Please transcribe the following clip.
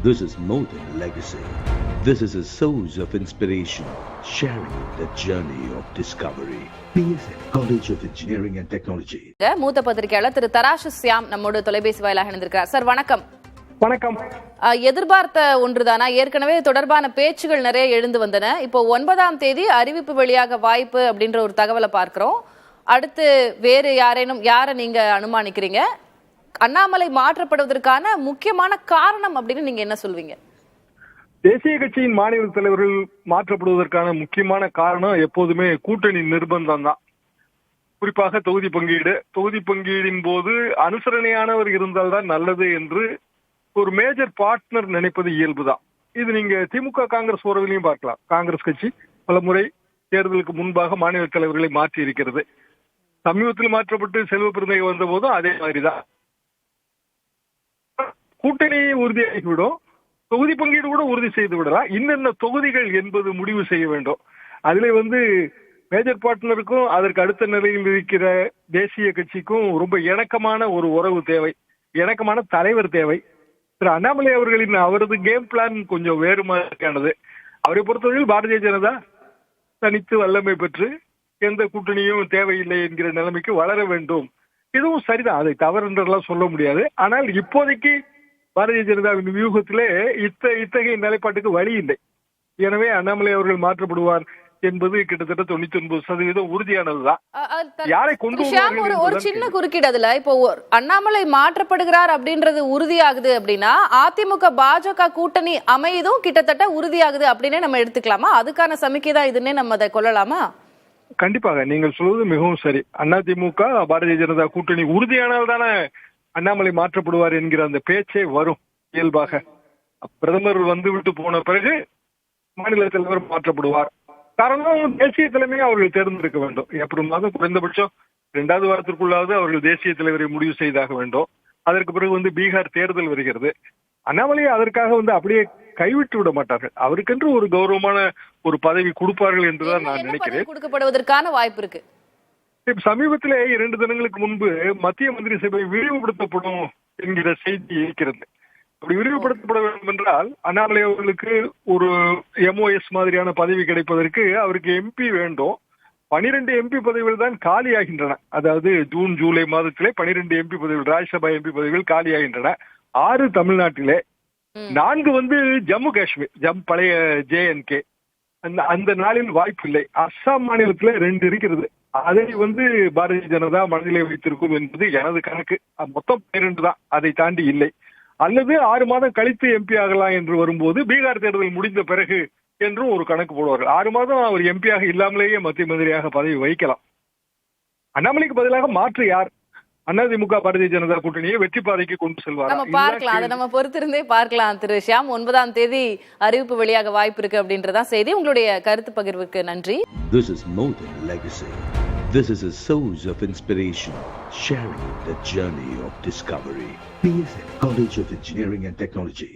This is more than legacy. This is a source of inspiration, sharing the journey of discovery. PSN College of Engineering and Technology. மூத்த பத்திரிகையாளர் திரு தராசு Siam நம்மோடு தொலைபேசி வாயிலாக இணைந்திருக்கிறார். Sir வணக்கம். வணக்கம். எதிர்பார்த்த ஒன்றுதானா? ஏற்கனவே தொடர்பான பேச்சுகள் நிறைய எழுந்து வந்தன. இப்போ 9ஆம் தேதி அறிவிப்பு வெளியாக வாய்ப்பு அப்படின்ற ஒரு தகவலை பார்க்கிறோம். அடுத்து வேறு யாரை நீங்க அனுமானிக்கிறீங்க? அண்ணாமலை மாற்றப்படுவதற்கான முக்கியமான காரணம் அப்படின்னு நீங்க என்ன சொல்வீங்க? தேசிய கட்சியின் மாநில தலைவர்கள் மாற்றப்படுவதற்கான முக்கியமான காரணம் எப்போதுமே கூட்டணி நிர்பந்தம் தான். குறிப்பாக தொகுதி பங்கீடின் போது அனுசரணையானவர் இருந்தால்தான் நல்லது என்று ஒரு மேஜர் பார்ட்னர் நினைப்பது இயல்புதான். இது நீங்க திமுக காங்கிரஸ் உறவிலையும் பார்க்கலாம். காங்கிரஸ் கட்சி பல முறை தேர்தலுக்கு முன்பாக மாநில தலைவர்களை மாற்றி இருக்கிறது. சமீபத்தில் மாற்றப்பட்டு செல்வ பிறந்தகை வந்த போதும் அதே மாதிரிதான். கூட்டணி உறுதியாகிவிடும், தொகுதி பங்கீடு கூட உறுதி செய்து விடலாம். இன்னென்ன தொகுதிகள் என்பது முடிவு செய்ய வேண்டும். அதுல மேஜர் பார்ட்னருக்கும் அதற்கு அடுத்த நிலையில் இருக்கிற தேசிய கட்சிக்கும் ரொம்ப இணக்கமான ஒரு உறவு தேவை, இணக்கமான தலைவர் தேவை. திரு அண்ணாமலை அவரது கேம் பிளான் கொஞ்சம் வேறு மாதிரியானது. அவரை பொறுத்தவரையில் பாரதிய ஜனதா தனித்து வல்லமை பெற்று எந்த கூட்டணியும் தேவையில்லை என்கிற நிலைமைக்கு வளர வேண்டும். இதுவும் சரிதான், அதை தவறு என்றெல்லாம் சொல்ல முடியாது. ஆனால் இப்போதைக்கு பாரதிய ஜனதாவின் வியூகத்திலே இத்தகைய நிலைப்பாட்டுக்கு வழி இல்லை. எனவே அண்ணாமலை அவர்கள் மாற்றப்படுவார் என்பது கிட்டத்தட்ட 99% உறுதியானதுதான். யாரை கொண்டு ஒரு சின்ன குறுக்கீடு அதுல இப்போ அண்ணாமலை மாற்றப்படுகிறார் அப்படின்றது உறுதியாகுது அப்படின்னா அதிமுக பாஜக கூட்டணி அமையதும் கிட்டத்தட்ட உறுதியாகுது அப்படின்னே நம்ம எடுத்துக்கலாமா? அதுக்கான சமிக்கை தான் இதுன்னே நம்ம அதை கொள்ளலாமா? கண்டிப்பாக நீங்கள் சொல்வது மிகவும் சரி. அதிமுக பாரதிய ஜனதா கூட்டணி உறுதியானால் தானே அண்ணாமலை மாற்றப்படுவார் என்கிற அந்த பேச்சே வரும் இயல்பாக. பிரதமர் வந்துவிட்டு போன பிறகு மாநில தலைவர் மாற்றப்படுவார். காரணம் தேசிய தலைமையை அவர்கள் தேர்ந்தெடுக்க வேண்டும். எப்படினாலும் குறைந்தபட்சம் 2வது வாரத்திற்குள்ளாவது அவர்கள் தேசிய தலைவரை முடிவு செய்தாக வேண்டும். அதற்கு பிறகு பீகார் தேர்தல் வருகிறது. அண்ணாமலையை அதற்காக அப்படியே கைவிட்டு விட மாட்டார்கள். அவருக்கென்று ஒரு கௌரவமான ஒரு பதவி கொடுப்பார்கள் என்றுதான் நான் நினைக்கிறேன். கொடுக்கப்படுவதற்கான வாய்ப்பு இருக்கு. சமீபத்திலே 2 தினங்களுக்கு முன்பு மத்திய மந்திரி சபை விரிவுபடுத்தப்படும் என்கிற செய்தி இருக்கிறது. அப்படி விரிவுபடுத்தப்பட வேண்டும் என்றால் அண்ணாமலை அவர்களுக்கு ஒரு MOS மாதிரியான பதவி கிடைப்பதற்கு அவருக்கு MP வேண்டும். 12 MP பதவிகள் தான் காலியாகின்றன. அதாவது ஜூன் ஜூலை மாதத்திலே 12 MP பதவிகள், ராஜ்யசபா MP பதவிகள் காலியாகின்றன. 6 தமிழ்நாட்டிலே, 4 ஜம்மு காஷ்மீர், பழைய JNK. அந்த நாளில் வாய்ப்பு இல்லை. அஸ்ஸாம் மாநிலத்துல 2 இருக்கிறது. அதை பாரதிய ஜனதா மனதிலே வைத்திருக்கும் என்பது எனது கணக்கு. மொத்தம் 12 தான், அதை தாண்டி இல்லை. அல்லது 6 மாதம் கழித்து MP ஆகலாம் என்று வரும்போது பீகார் தேர்தல் முடிந்த பிறகு என்றும் ஒரு கணக்கு போடுவார்கள். 6 மாதம் அவர் MP ஆக இல்லாமலேயே மத்திய மந்திரியாக பதவி வகிக்கலாம். அண்ணாமலைக்கு பதிலாக மாற்று யார்? அதிமுக பாரதிய ஜனதா கூட்டணியை வெற்றி பாதைக்கு கொண்டு செல்வார். நம்ம பொறுத்திருந்தே பார்க்கலாம். திரு ஷியாம், 9ஆம் தேதி அறிவிப்பு வெளியாக வாய்ப்பு இருக்கு அப்படின்றதான் செய்தி. உங்களுடைய கருத்து பகிர்வுக்கு நன்றி. This is more than legacy. This is a source of inspiration, sharing the journey of discovery. PSN College of Engineering and Technology.